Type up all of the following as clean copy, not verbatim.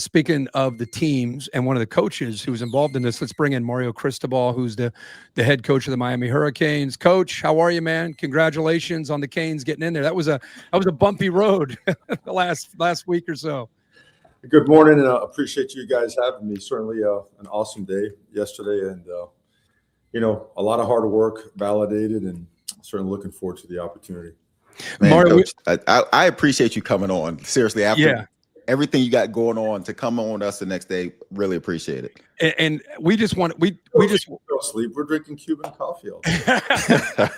Speaking of the teams and one of the coaches who's involved in this, let's bring in Mario Cristobal, who's the head coach of the Miami Hurricanes. Coach, how are you, man? Congratulations on the Canes getting in there. That was a bumpy road the last week or so. Good morning, and appreciate you guys having me. Certainly an awesome day yesterday, and a lot of hard work, validated, and certainly looking forward to the opportunity. Man, Mario, Coach, I appreciate you coming on. Seriously, after everything you got going on, to come on with us the next day, really appreciate it. And we just want we just don't sleep. We're drinking Cuban coffee all day.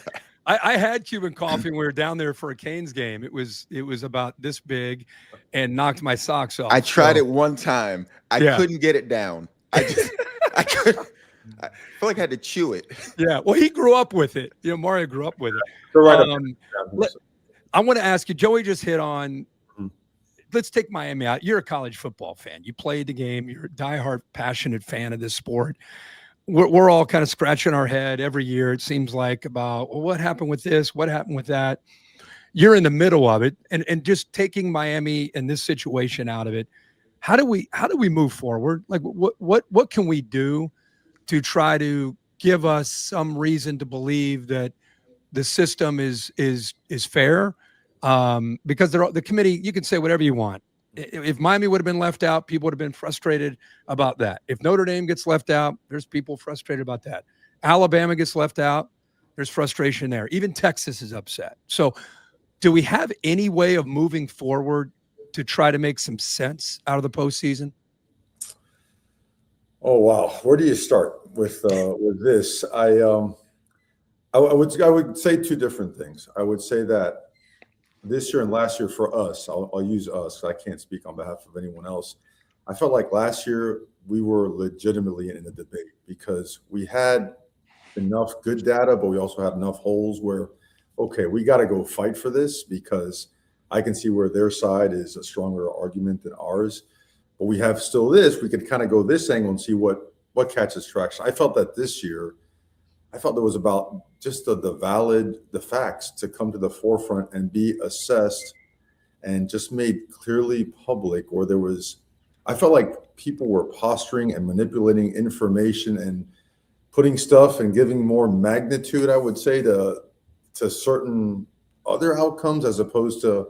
I had Cuban coffee when we were down there for a Canes game. It was about this big and knocked my socks off. I tried it one time. I couldn't get it down. I couldn't. I feel like I had to chew it. Yeah. Well, he grew up with it. Mario grew up with it. I want to ask you, Joey just hit on, let's take Miami out. You're a college football fan. You played the game. You're a diehard, passionate fan of this sport. We're all kind of scratching our head every year, it seems like, about, well, what happened with this? What happened with that? You're in the middle of it. And just taking Miami and this situation out of it, how do we move forward? Like, what can we do to try to give us some reason to believe that the system is fair? Because the committee, you can say whatever you want. If Miami would have been left out, people would have been frustrated about that. If Notre Dame gets left out, there's people frustrated about that. Alabama gets left out, there's frustration there. Even Texas is upset. So do we have any way of moving forward to try to make some sense out of the postseason? Oh, wow. Where do you start with this? I would say two different things. I would say that this year and last year for us, I'll use us. I can't speak on behalf of anyone else. I felt like last year we were legitimately in the debate because we had enough good data, but we also had enough holes where, okay, we got to go fight for this because I can see where their side is a stronger argument than ours. But we have still this. We could kind of go this angle and see what catches traction. I felt that this year, there was about just the facts to come to the forefront and be assessed and just made clearly public, or I felt like people were posturing and manipulating information and putting stuff and giving more magnitude, I would say, to certain other outcomes as opposed to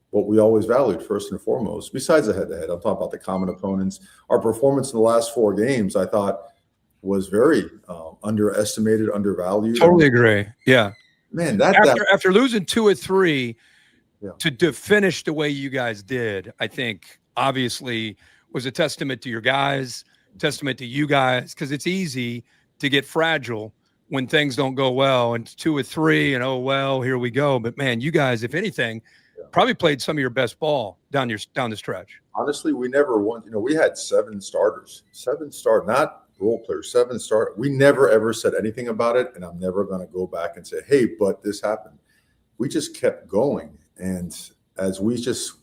what we always valued first and foremost, besides the head-to-head. I'm talking about the common opponents. Our performance in the last 4 games, I thought, was very underestimated, undervalued. Totally agree. Yeah, man. After losing 2 or 3, to finish the way you guys did, I think obviously was a testament to your guys, testament to you guys, because it's easy to get fragile when things don't go well, and 2 or 3, and oh well, here we go. But man, you guys, if anything, probably played some of your best ball down the stretch. Honestly, we never won. We had 7 starters, not role players, 7 starters. We never ever said anything about it, and I'm never going to go back and say, hey, but this happened. We just kept going, and as we just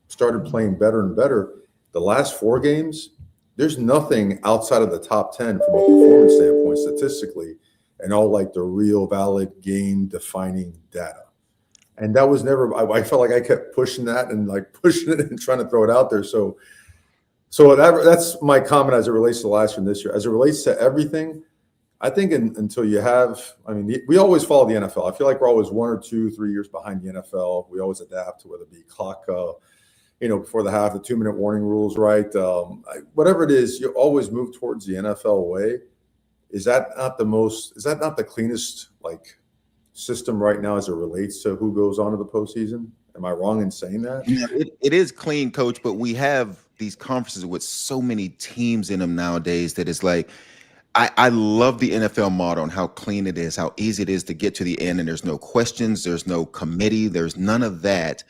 started playing better and better, the last 4 games, there's nothing outside of the top 10 from a performance standpoint statistically, and all like the real valid game defining data. And that was never, I felt like I kept pushing that and like pushing it and trying to throw it out there. So that's my comment as it relates to last year and this year. As it relates to everything, I think until you have, we always follow the NFL. I feel like we're always 1 or 2, 3 years behind the NFL. We always adapt to whether it be clock, before the half, the 2-minute warning rules, right? Whatever it is, you always move towards the NFL way. Is that not the cleanest, system right now as it relates to who goes on to the postseason? Am I wrong in saying that? Yeah, it is clean, Coach, but we have these conferences with so many teams in them nowadays that it's like, I love the NFL model and how clean it is, how easy it is to get to the end, and there's no questions, there's no committee, there's none of that.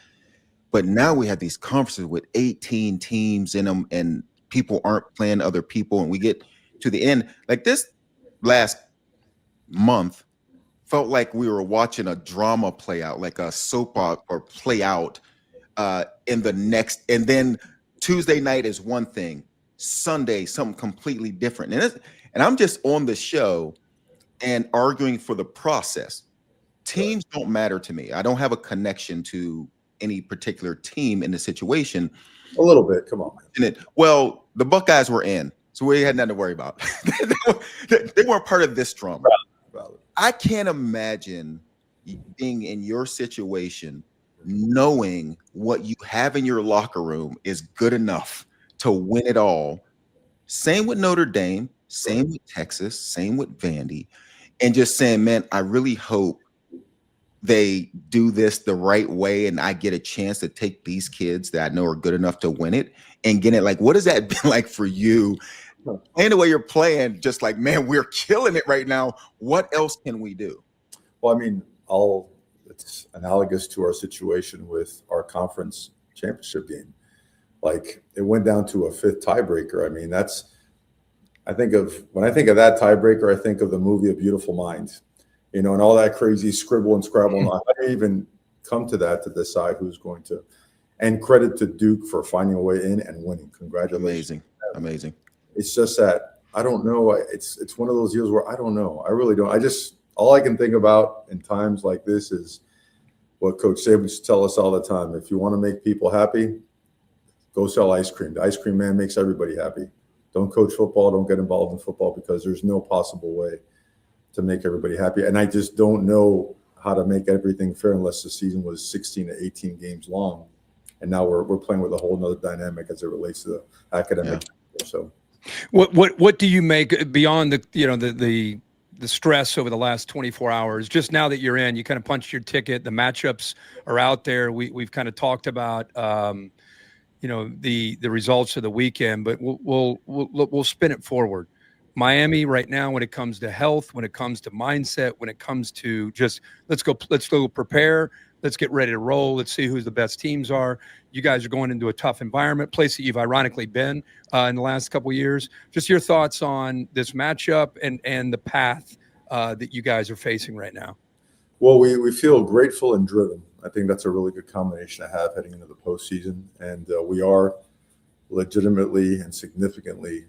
But now we have these conferences with 18 teams in them, and people aren't playing other people, and we get to the end. Like this last month, felt like we were watching a drama play out, like a soap opera play out in the next. And then Tuesday night is one thing, Sunday something completely different. And I'm just on the show and arguing for the process. Teams don't matter to me. I don't have a connection to any particular team in the situation. A little bit. Come on, man. Well, the Buckeyes were in, so we had nothing to worry about. They weren't part of this drama. Valid. I can't imagine being in your situation, knowing what you have in your locker room is good enough to win it all. Same with Notre Dame, same with Texas, same with Vandy, and just saying, man, I really hope they do this the right way and I get a chance to take these kids that I know are good enough to win it and get it. Like, what has that been like for you? Playing the way you're playing, just like, man, we're killing it right now. What else can we do? Well, I mean, it's analogous to our situation with our conference championship game. Like, it went down to a fifth tiebreaker. I mean, when I think of that tiebreaker, I think of the movie A Beautiful Mind, and all that crazy scribble and scrabble. I didn't even come to that to decide who's going to. And credit to Duke for finding a way in and winning. Congratulations. Amazing. It's just that I don't know. It's one of those years where I don't know. I really don't. All I can think about in times like this is what Coach Saban used to tell us all the time. If you want to make people happy, go sell ice cream. The ice cream man makes everybody happy. Don't coach football. Don't get involved in football because there's no possible way to make everybody happy. And I just don't know how to make everything fair unless the season was 16 to 18 games long. And now we're playing with a whole nother dynamic as it relates to the academic. Yeah. So what do you make beyond the stress over the last 24 hours? Just now that you're in, you kind of punched your ticket. The matchups are out there. We've kind of talked about the results of the weekend, but we'll spin it forward. Miami right now, when it comes to health, when it comes to mindset, when it comes to just let's go prepare, let's get ready to roll, let's see who the best teams are. You guys are going into a tough environment, place that you've ironically been in the last couple of years. Just your thoughts on this matchup and the path that you guys are facing right now. Well, we feel grateful and driven. I think that's a really good combination to have heading into the postseason, and we are legitimately and significantly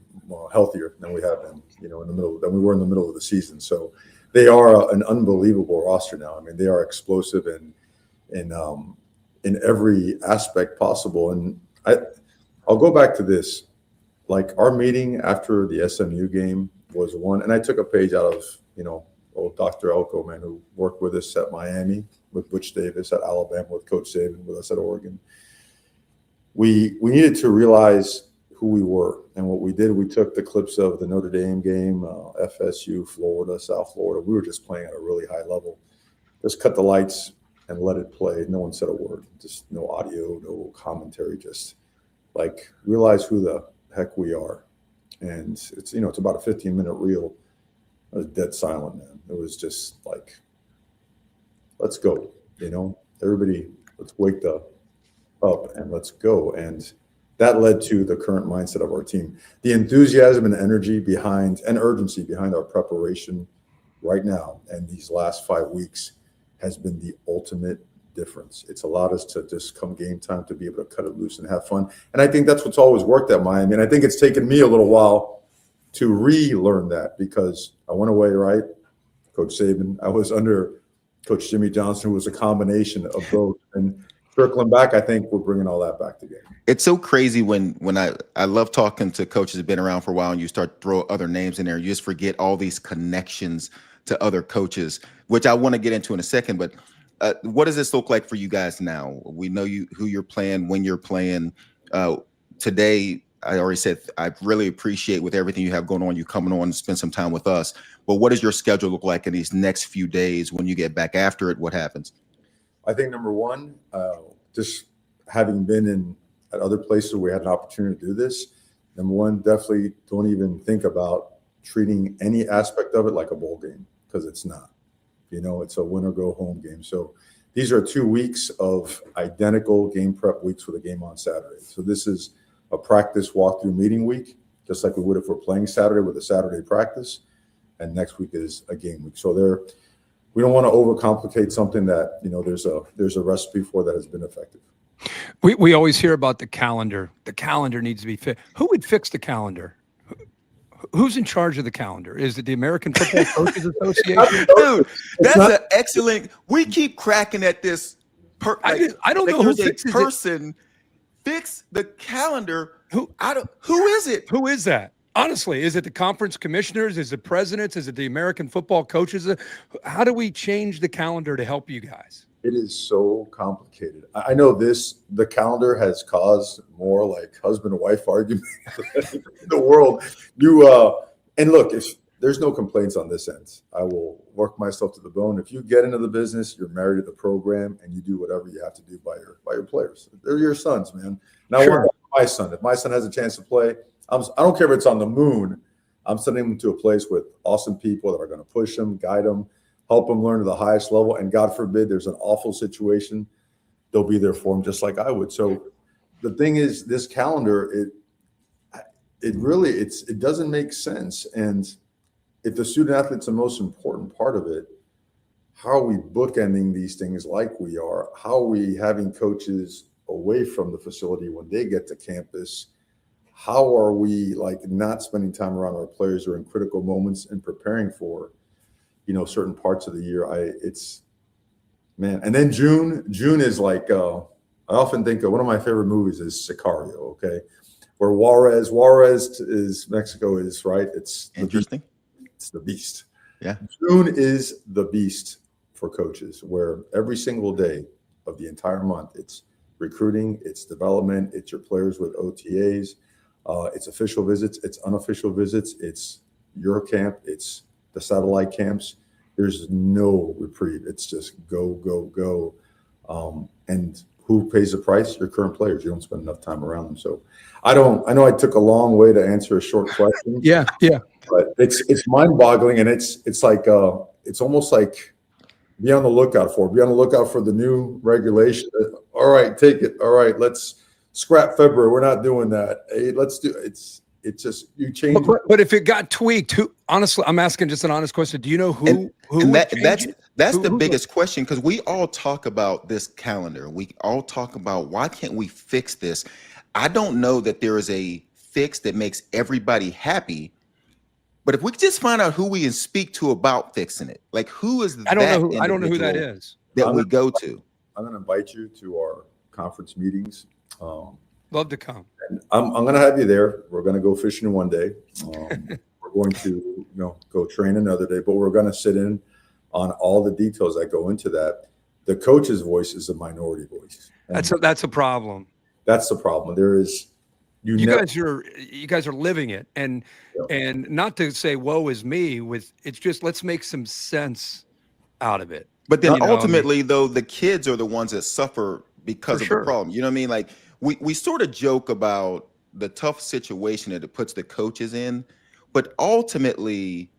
healthier than we have been, than we were in the middle of the season. So they are an unbelievable roster now. I mean, they are explosive in every aspect possible. And I'll go back to this. Like, our meeting after the SMU game was one, and I took a page out of old Dr. Elko, man, who worked with us at Miami, with Butch Davis at Alabama, with Coach Saban, with us at Oregon. We needed to realize who we were. And what we did, we took the clips of the Notre Dame game, FSU, Florida, South Florida. We were just playing at a really high level. Just cut the lights and let it play. No one said a word. Just no audio, no commentary. Just like realize who the heck we are. And it's about a 15-minute reel. It was dead silent, man. It was just like, let's go. Everybody, let's wake up and let's go. And that led to the current mindset of our team. The enthusiasm and energy behind and urgency behind our preparation right now and these last 5 weeks has been the ultimate difference. It's allowed us to just come game time to be able to cut it loose and have fun. And I think that's what's always worked at Miami. And I think it's taken me a little while to relearn that because I went away, right? Coach Saban. I was under Coach Jimmy Johnson, who was a combination of both. And circling back, I think we're bringing all that back together. It's so crazy when I love talking to coaches that have been around for a while and you start to throw other names in there. You just forget all these connections to other coaches, which I want to get into in a second. But what does this look like for you guys now? We know who you're playing, when you're playing. Today, I already said I really appreciate with everything you have going on, you coming on and spend some time with us. But what does your schedule look like in these next few days when you get back after it? What happens? I think number one, just having been at other places where we had an opportunity to do this, number one, definitely don't even think about treating any aspect of it like a bowl game because it's not. It's a win or go home game. So these are 2 weeks of identical game prep weeks with a game on Saturday. So this is a practice walkthrough meeting week, just like we would if we're playing Saturday with a Saturday practice. And next week is a game week. So we don't want to overcomplicate something that, there's a recipe for that has been effective. We always hear about the calendar. The calendar needs to be fit. Who would fix the calendar? Who's in charge of the calendar? Is it the American Football Coaches Association? Dude, that's an excellent. We keep cracking at this I don't know who fixes it. Person fix the calendar. Who is it? Who is that? Honestly, is it the conference commissioners? Is it presidents? Is it the American football coaches? How do we change the calendar to help you guys? It is so complicated. I know the calendar has caused more like husband and wife arguments in the world. And look, if there's no complaints on this end, I will work myself to the bone. If you get into the business, you're married to the program, and you do whatever you have to do by your players. They're your sons, man. Now, sure. My son, if my son has a chance to play, I don't care if it's on the moon. I'm sending him to a place with awesome people that are going to push him, guide him, help him learn to the highest level. And God forbid there's an awful situation, they'll be there for him just like I would. So the thing is, this calendar, it doesn't make sense. And if the student athlete's the most important part of it, how are we bookending these things like we are? How are we having coaches away from the facility when they get to campus? How are we not spending time around our players during critical moments and preparing for, certain parts of the year? And then June is like, I often think of one of my favorite movies is Sicario. Okay. Where Juarez is Mexico is right. It's interesting. It's the beast. Yeah. June is the beast for coaches, where every single day of the entire month, it's recruiting, it's development, it's your players with OTAs, it's official visits, it's unofficial visits, it's your camp, it's the satellite camps. There's no reprieve. It's just go, go, go. And who pays the price? Your current players. You don't spend enough time around them. So I know I took a long way to answer a short question. Yeah. But it's mind-boggling, and it's like it's almost like be on the lookout for the new regulation. All right, take it. All right, let's scrap February. We're not doing that. Hey, let's do it's just you change. But if it got tweaked, honestly, I'm asking just an honest question. Do you know who? That's the biggest question, because we all talk about this calendar. We all talk about why can't we fix this? I don't know that there is a fix that makes everybody happy. But if we could just find out who we can speak to about fixing it, like who is that? I don't know who that is that we go to. I'm going to invite you to our conference meetings. Love to come. And I'm going to have you there. We're going to go fishing one day. We're going to go train another day, but we're going to sit in on all the details that go into that. The coach's voice is a minority voice. That's a problem. That's the problem. There is. You guys are living it, and not to say woe is me. It's just let's make some sense out of it. But then ultimately, though, the kids are the ones that suffer because of the problem. You know what I mean? Like we sort of joke about the tough situation that it puts the coaches in, but ultimately,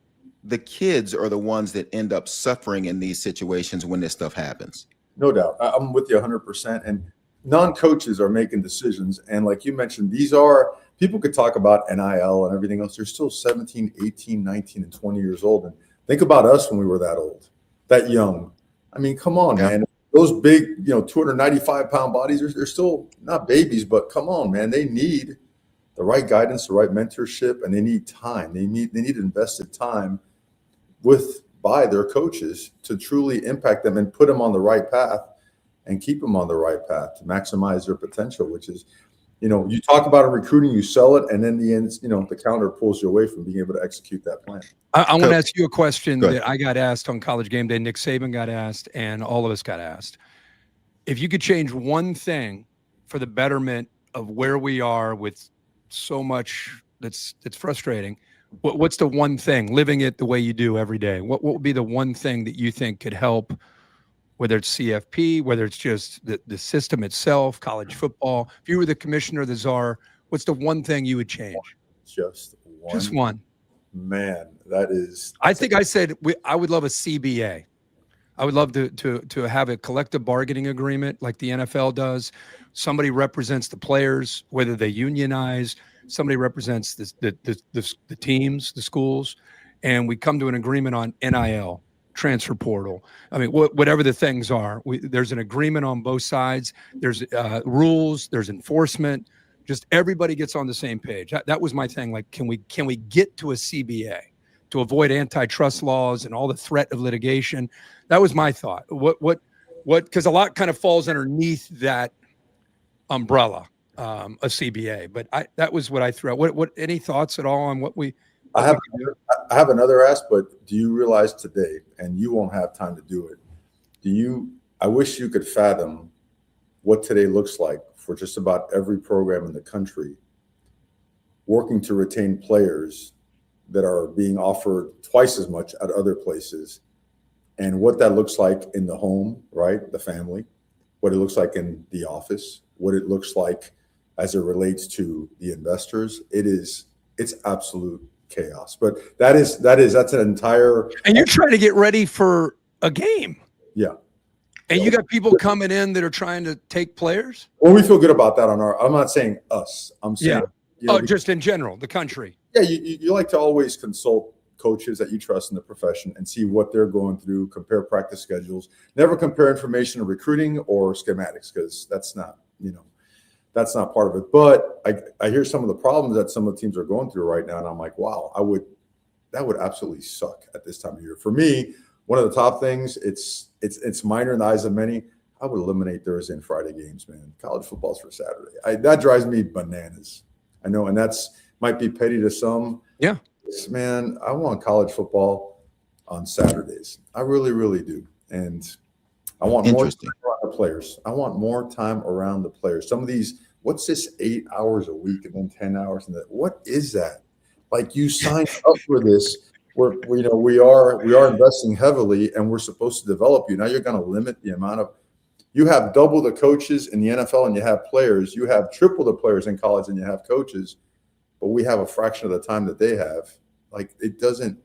the kids are the ones that end up suffering in these situations when this stuff happens. No doubt, I'm with you 100%, and. Non-coaches are making decisions. And like you mentioned, people could talk about NIL and everything else. They're still 17, 18, 19, and 20 years old. And think about us when we were that old, that young. I mean, come on, man. Those big, 295-pound bodies, they're still not babies, but come on, man. They need the right guidance, the right mentorship, and they need time. They need invested time by their coaches to truly impact them and put them on the right path. And keep them on the right path to maximize their potential, which is, you talk about a recruiting, you sell it, and in the end, the counter pulls you away from being able to execute that plan. I want to ask you a question that I got asked on College Game Day. Nick Saban got asked, and all of us got asked. If you could change one thing for the betterment of where we are with so much that's frustrating, what's the one thing, living it the way you do every day? What would be the one thing that you think could help? Whether it's CFP, whether it's just the system itself, college football. If you were the commissioner, the czar, what's the one thing you would change? Just one. Just one. Man, that is. I think I said I would love a CBA. I would love to have a collective bargaining agreement like the NFL does. Somebody represents the players, whether they unionize. Somebody represents the teams, the schools, and we come to an agreement on NIL. Transfer portal. I mean, whatever the things are, there's an agreement on both sides. There's rules. There's enforcement. Just everybody gets on the same page. That was my thing. Like, can we get to a CBA to avoid antitrust laws and all the threat of litigation? That was my thought. What because a lot kind of falls underneath that umbrella, a CBA. But that was what I threw out. What any thoughts at all on what we? I have another ask, but do you realize today, and you won't have time to do it, I wish you could fathom what today looks like for just about every program in the country working to retain players that are being offered twice as much at other places, and what that looks like in the home, right? The family, what it looks like in the office, what it looks like as it relates to the investors. It's absolute chaos. But that's an entire. And you're trying to get ready for a game. Yeah. And you got people coming in that are trying to take players. Well, we feel good about that I'm not saying us. I'm saying, just in general, the country. Yeah. You like to always consult coaches that you trust in the profession and see what they're going through, compare practice schedules, never compare information of recruiting or schematics, because that's not part of it. But I hear some of the problems that some of the teams are going through right now, and I'm like, wow, that would absolutely suck at this time of year. For me, one of the top things, it's minor in the eyes of many. I would eliminate Thursday and Friday games, man. College football's for Saturday. That drives me bananas. I know, and that's might be petty to some. Yeah. Man, I want college football on Saturdays. I really, really do. And I want more time around the players. I want more time around the players. Some of these, what's this 8 hours a week and then 10 hours? And what is that? Like, you signed up for this. We are investing heavily, and we're supposed to develop you. Now you're going to limit the amount of. You have double the coaches in the NFL, and you have players. You have triple the players in college, and you have coaches. But we have a fraction of the time that they have. Like, it doesn't.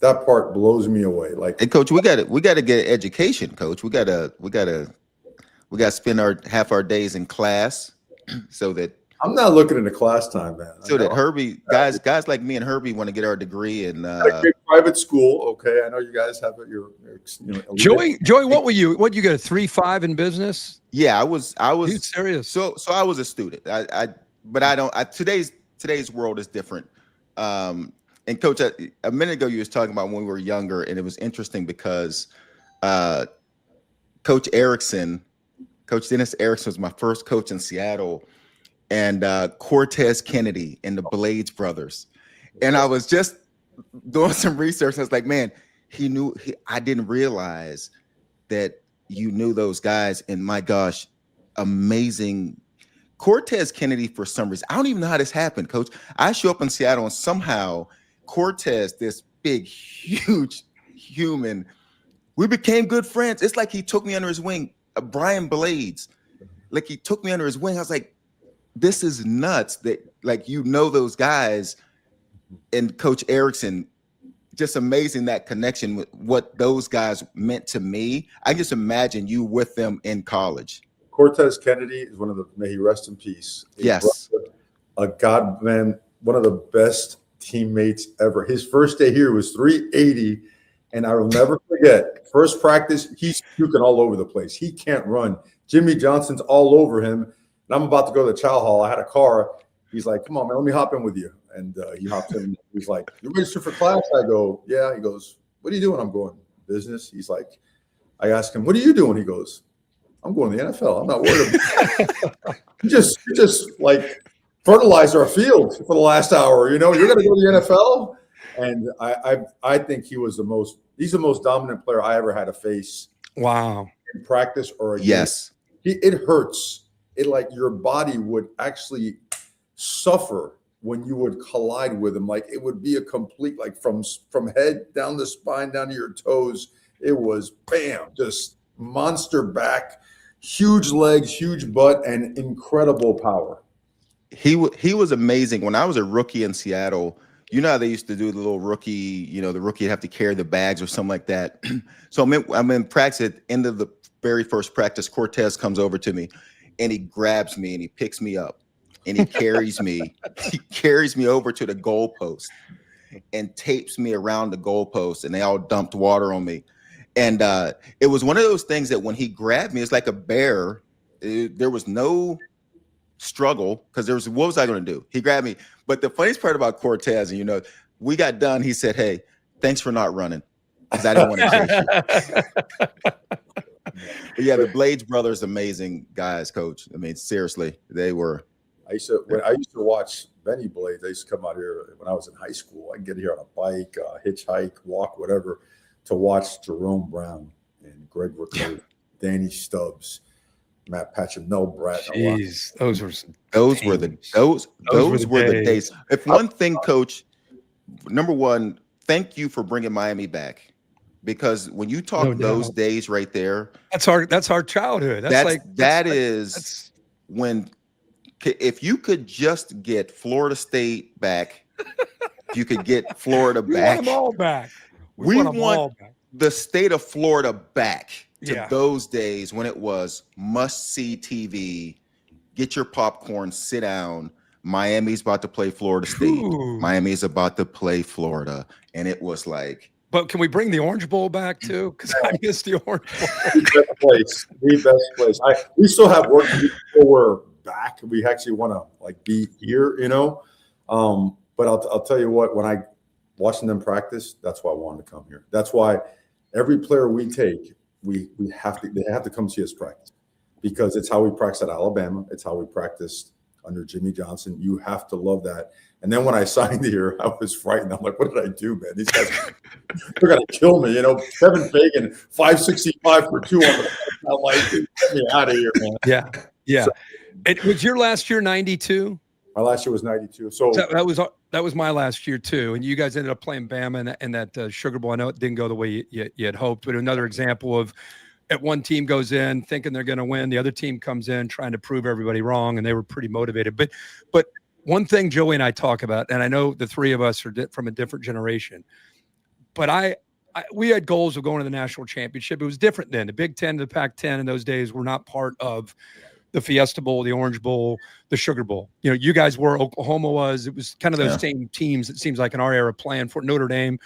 That part blows me away. Like, hey, Coach, we got to get education, Coach. We got to spend half our days in class, so that. I'm not looking into class time, man. So that Herbie, guys like me and Herbie want to get our degree in private school. Okay, I know you guys have it. Joey, what you got a 3.5 in business? Yeah, I was. Dude, serious. So I was a student. Today's world is different. And Coach, a minute ago you was talking about when we were younger, and it was interesting because Coach Dennis Erickson was my first coach in Seattle. And Cortez Kennedy and the Blades brothers. And I was just doing some research. I was like, man, I didn't realize that you knew those guys. And my gosh, amazing. Cortez Kennedy, for some reason, I don't even know how this happened, Coach. I show up in Seattle and somehow Cortez, this big, huge human, we became good friends. It's like he took me under his wing. Brian Blades, like he took me under his wing. I was like, this is nuts that, like, those guys. And Coach Erickson, just amazing, that connection with what those guys meant to me. I just imagine you with them in college. Cortez Kennedy is may he rest in peace. Yes. A God, man, one of the best teammates ever. His first day here was 380. And I will never forget, first practice, he's puking all over the place. He can't run. Jimmy Johnson's all over him. And I'm about to go to the chow hall. I had a car. He's like, come on, man, let me hop in with you. And he hops in. He's like, you registered for class? I go, yeah. He goes, what are you doing? I'm going, business. He's like, I asked him, what are you doing? He goes, I'm going to the NFL. I'm not worried about it. You just like fertilized our field for the last hour. You're going to go to the NFL? And I think he's the most dominant player I ever had to face. Wow. In practice or a game. Yes. It hurts. It, like, your body would actually suffer when you would collide with him. Like, it would be a complete, like, from head down the spine down to your toes. It was bam, just monster back, huge legs, huge butt, and incredible power. He was amazing. When I was a rookie in Seattle, you know how they used to do the little rookie, the rookie would have to carry the bags or something like that. So I'm in practice. At the end of the very first practice, Cortez comes over to me. And he grabs me and he picks me up and he carries me. He carries me over to the goalpost and tapes me around the goalpost, and they all dumped water on me. And it was one of those things that when he grabbed me, it's like a bear. There was no struggle because what was I going to do? He grabbed me. But the funniest part about Cortez, and we got done. He said, "Hey, thanks for not running, because I didn't want to chase you." But yeah, the Blades brothers, amazing guys, coach. I mean, seriously, they were. I used to watch Benny Blades. I used to come out here when I was in high school. I'd get here on a bike, hitchhike, walk, whatever, to watch Jerome Brown and Greg Rickard, Danny Stubbs, Matt Patcham, Mel Bratt. Jeez, those were the days. If one thing, coach, number one, thank you for bringing Miami back. Because when you talk those days right there, that's our childhood. That's when, if you could just get Florida State back, if you could get Florida back, want them all back. We want the state of Florida back to those days when it was must-see TV. Get your popcorn, sit down. Miami's about to play Florida State. Miami's about to play Florida, and it was like. But can we bring the Orange Bowl back too? Because I miss the Orange Bowl. The best place. We still have work to do before we're back. We actually want to be here, But I'll tell you what, when I watching them practice, that's why I wanted to come here. That's why every player we take, they have to come see us practice, because it's how we practice at Alabama. It's how we practiced under Jimmy Johnson. You have to love that. And then when I signed here, I was frightened. I'm like, what did I do, man? These guys, they're going to kill me. Kevin Fagan, 565 for 200. I'm like, get me out of here, man. Yeah. So, it was your last year 92? My last year was 92. So that was my last year too. And you guys ended up playing Bama and that Sugar Bowl. I know it didn't go the way you had hoped, but another example of one team goes in thinking they're going to win, the other team comes in trying to prove everybody wrong, and they were pretty motivated. But one thing Joey and I talk about, and I know the three of us are from a different generation, but we had goals of going to the national championship. It was different then. The Big Ten, the Pac-10 in those days were not part of the Fiesta Bowl, the Orange Bowl, the Sugar Bowl. You guys were, Oklahoma was. It was kind of those same teams, it seems like, in our era playing for Notre Dame.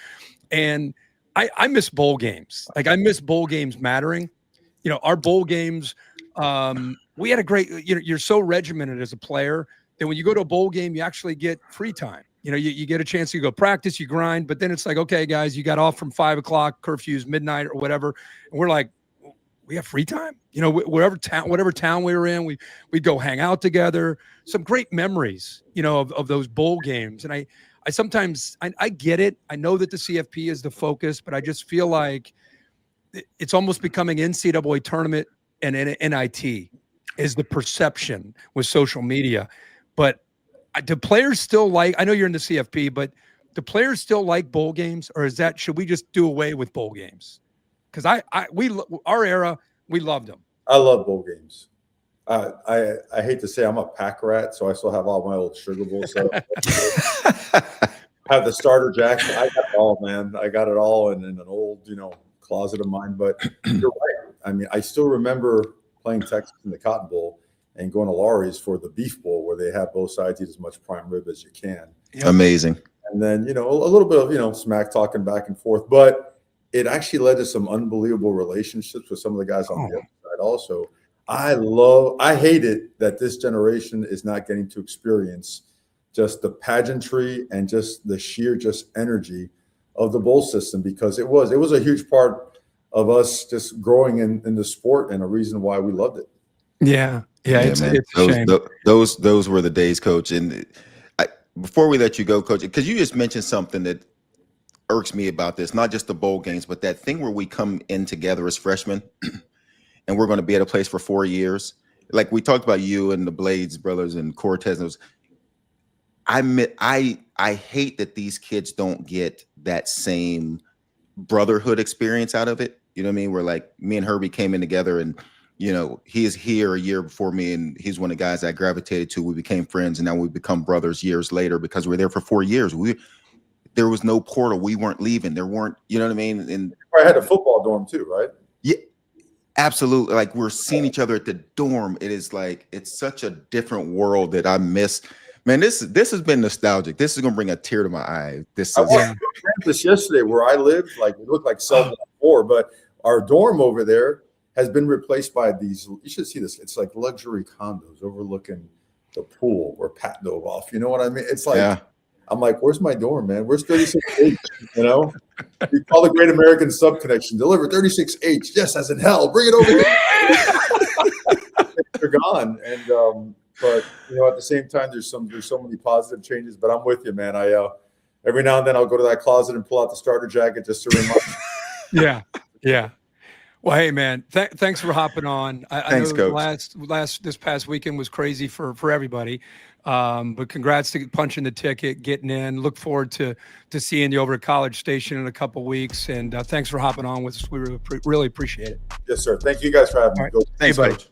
And I miss bowl games. I miss bowl games mattering. Our bowl games, we had a great, you're so regimented as a player that when you go to a bowl game, you actually get free time. You get a chance to go practice, you grind, but then it's like, okay, guys, you got off from 5 o'clock, curfews, midnight or whatever. And we're like, we have free time, whatever town we were in, we'd go hang out together. Some great memories, of those bowl games. And I sometimes get it. I know that the CFP is the focus, but I just feel like it's almost becoming NCAA tournament and NIT is the perception with social media. But do players still I know you're in the CFP, but do players still like bowl games, or should we just do away with bowl games? Because our era, we loved them. I love bowl games. I hate to say I'm a pack rat, so I still have all my old Sugar Bowl stuff. I have the starter jacket. I got it all, man. I got it all in an old, closet of mine. But you're right. I mean, I still remember playing Texas in the Cotton Bowl and going to Laurie's for the Beef Bowl, where they have both sides eat as much prime rib as you can. Amazing. And then, a little bit of, smack talking back and forth. But it actually led to some unbelievable relationships with some of the guys on the other side also. I hate it that this generation is not getting to experience just the pageantry and just the sheer energy of the bowl system, because it was a huge part of us just growing in the sport and a reason why we loved it. Yeah, it's a shame. Those were the days, Coach. And before we let you go, Coach, because you just mentioned something that irks me about this, not just the bowl games, but that thing where we come in together as freshmen and we're going to be at a place for 4 years. Like we talked about you and the Blades brothers and Cortez. I hate that these kids don't get that same brotherhood experience out of it. You know what I mean? Where like me and Herbie came in together, and he is here a year before me, and he's one of the guys I gravitated to. We became friends, and now we become brothers years later because we're there for 4 years. There was no portal. We weren't leaving. There weren't, you know what I mean? And I had a football dorm too, right? Yeah, absolutely. Like we're seeing each other at the dorm. It is like, it's such a different world that I miss. Man, this has been nostalgic. This is gonna bring a tear to my eye. I watched this yesterday where I lived. Like it looked like cell 4, but our dorm over there has been replaced by these. You should see this. It's like luxury condos overlooking the pool where Pat dove off. You know what I mean? It's like I'm like, where's my dorm, man? Where's 36H? You know, we call the Great American Sub Connection. Deliver 36H. Yes, as in hell. Bring it over here. They're gone. And but you know, at the same time, there's so many positive changes. But I'm with you, man. Every now and then I'll go to that closet and pull out the starter jacket just to remind. Yeah. Well, hey, man, thanks for hopping on. Thanks, I know Coach. this past weekend was crazy for everybody, but congrats to punching the ticket, getting in. Look forward to seeing you over at College Station in a couple weeks, and thanks for hopping on with us. We really appreciate it. Yes, sir. Thank you guys for having me. All right. Go. Thanks, buddy. Coach.